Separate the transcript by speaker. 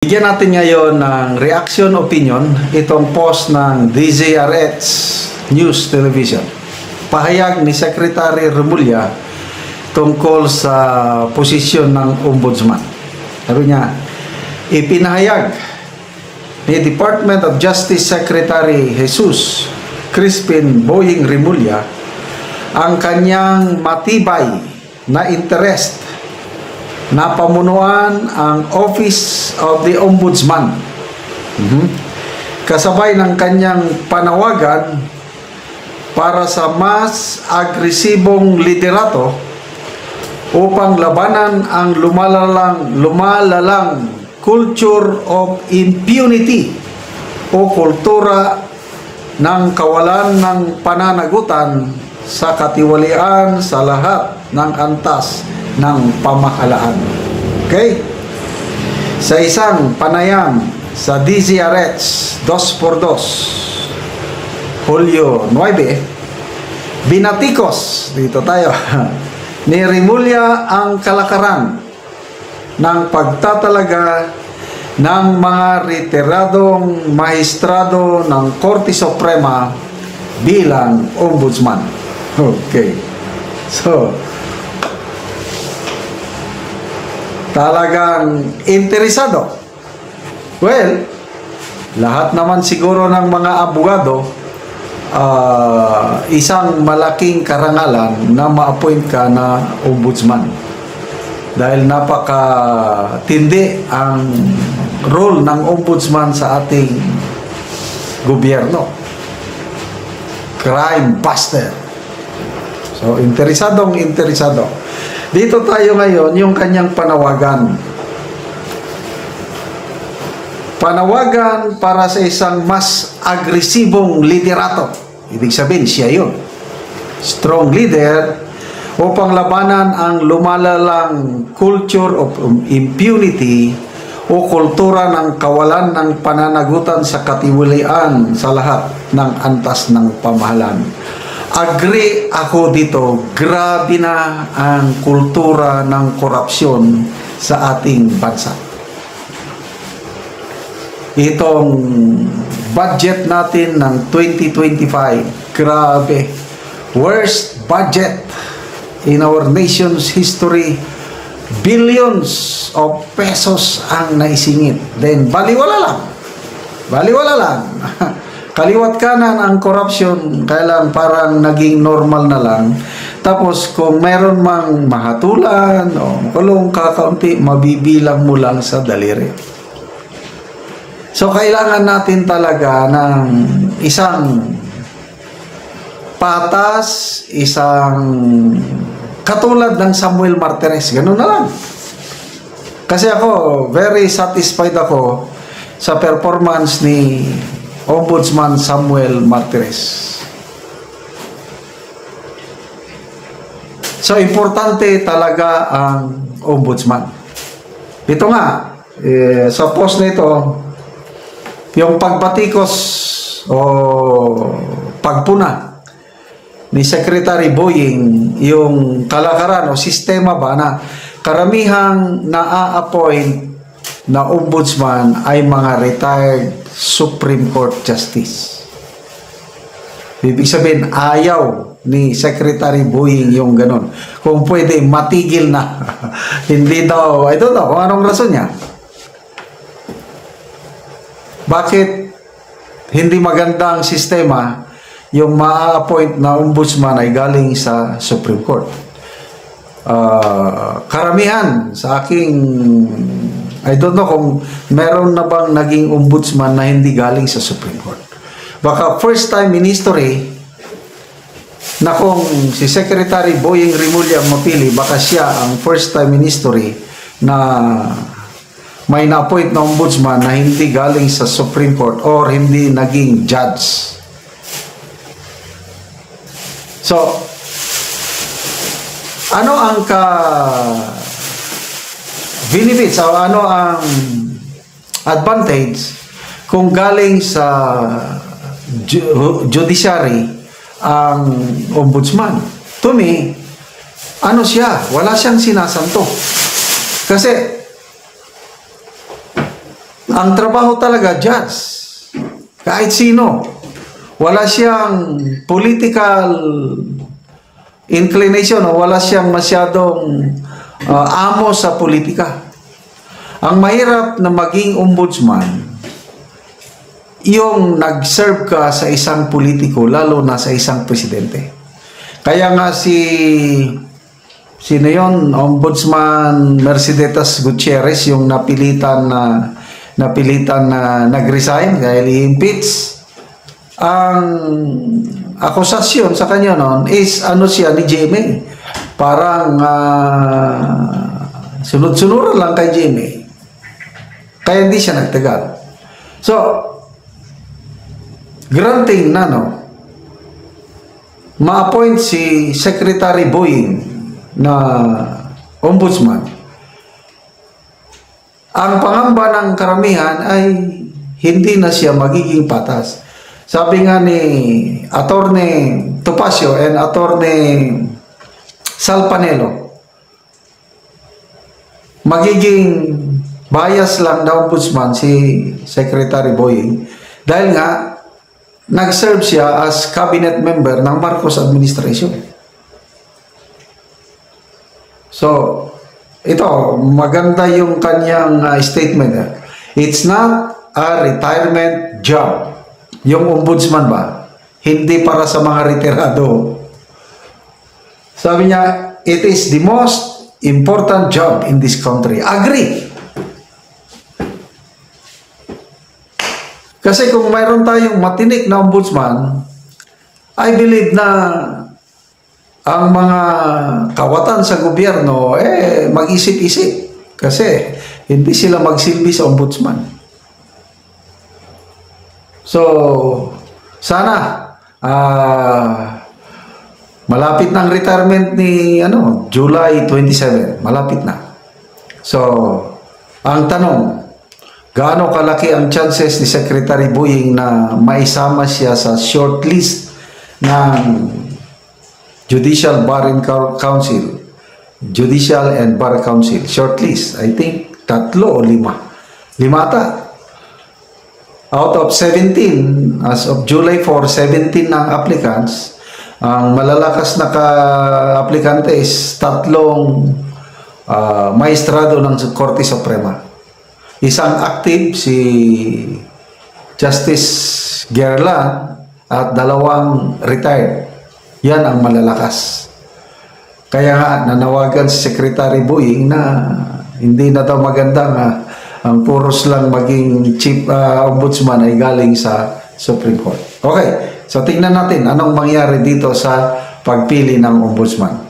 Speaker 1: Bigyan natin ngayon ng reaction opinion itong post ng DZRH News Television. Pahayag ni Secretary Remulla tungkol sa posisyon ng Ombudsman. Sabi niya, ipinahayag ni Department of Justice Secretary Jesus Crispin Boying Remulla ang kanyang matibay na interest na pamunuan ang Office of the Ombudsman. Kasabay ng kanyang panawagan para sa mas agresibong liderato upang labanan ang lumalalang culture of impunity o kultura ng kawalan ng pananagutan sa katiwalian sa lahat ng antas ng pamahalaan. Okay? Sa isang panayam sa DZRH 2x2 Hulyo 9, binatikos dito tayo ni Remulla ang kalakaran ng pagtatalaga ng mga retiradong maestrado ng Korte Suprema bilang ombudsman. Okay. So, talagang interesado. Well, lahat naman siguro ng mga abogado, isang malaking karangalan na ma-appoint ka na ombudsman. Dahil napakatindi ang role ng ombudsman sa ating gobyerno. Crime buster. So, interesado. Dito tayo ngayon, yung kanyang panawagan. Panawagan para sa isang mas agresibong liderato. Ibig sabihin, siya yun. Strong leader upang labanan ang lumalalang culture of impunity o kultura ng kawalan ng pananagutan sa katiwalian sa lahat ng antas ng pamahalaan. Agree ako dito, grabe na ang kultura ng korupsyon sa ating bansa. Itong budget natin ng 2025, grabe. Worst budget in our nation's history. Billions of pesos ang naisingit. Then, baliwala lang. Kaliwat kanan ang corruption, kailang parang naging normal na lang. Tapos kung meron mang mahatulan o kulong kakaunti, mabibilang mo lang sa daliri. So kailangan natin talaga ng isang patas, isang katulad ng Samuel Martires. Ganun na lang. Kasi ako, very satisfied ako sa performance ni Ombudsman Samuel Martires. So, importante talaga ang ombudsman. Ito nga, sa post na ito, yung pagbatikos o pagpuna ni Secretary Boying, yung kalakaran o sistema ba na karamihang na-a-appoint na ombudsman ay mga retired Supreme Court Justice. Ibig sabihin, ayaw ni Secretary Boying yung ganun. Kung pwede, matigil na. Hindi daw, I don't know kung anong rason niya. Bakit hindi maganda ang sistema yung ma-appoint na ombudsman ay galing sa Supreme Court? Karamihan sa aking I don't know kung meron na bang naging ombudsman na hindi galing sa Supreme Court. Baka first time in history na kung si Secretary Boying Remulla mapili, baka siya ang first time in history na may na-appoint na ombudsman na hindi galing sa Supreme Court or hindi naging judge. So, ano ang benefits o ano ang advantage kung galing sa judiciary ang ombudsman? To me, ano siya? Wala siyang sinasanto. Kasi Ang trabaho talaga, judge. Kahit sino. Wala siyang political inclination o wala siyang masyadong amo sa politika. Ang mahirap na maging ombudsman, yung nag-serve ka sa isang politiko, lalo na sa isang presidente. Kaya nga sino yun? Ombudsman Mercedes Gutierrez, yung napilitan na nag-resign dahil i-impeach. Ang akusasyon sa kanya noon is ano siya ni GMA. Parang sunod-sunuran lang kay GMA. Kaya hindi siya nagtagal. So, granting na ma-appoint si Secretary Boying na ombudsman. Ang pangamba ng karamihan ay hindi na siya magiging patas. Sabi nga ni Attorney Topacio and Attorney Salpanelo, magiging bias lang na ombudsman si Secretary Boying dahil nga nag-serve siya as cabinet member ng Marcos administration. So, ito, maganda yung kanyang statement. It's not a retirement job. Yung ombudsman ba? Hindi para sa mga retirado. Sabi niya, it is the most important job in this country. Agree. Kasi kung mayroon tayong matinik na ombudsman, I believe na ang mga kawatan sa gobyerno, mag-isip-isip. Kasi hindi sila magsilbi sa ombudsman. So, sana, malapit na ang retirement ni July 27. Malapit na. So, ang tanong, gaano kalaki ang chances ni Secretary Boying na maisama siya sa shortlist ng Judicial Bar and Council, Judicial and Bar Council, shortlist? I think 3 o 5. 5 ata. Out of 17, as of July 4, 17 ng applicants. Ang malalakas na ka-aplikante is 3 maestrado ng Korte Suprema. Isang active, si Justice Gerla, at 2 retired. Yan ang malalakas. Kaya nga, nanawagan si Secretary Boying na hindi na daw magandang ang puros lang maging chief ombudsman ay galing sa Supreme Court. Okay, so tingnan natin anong mangyari dito sa pagpili ng ombudsman.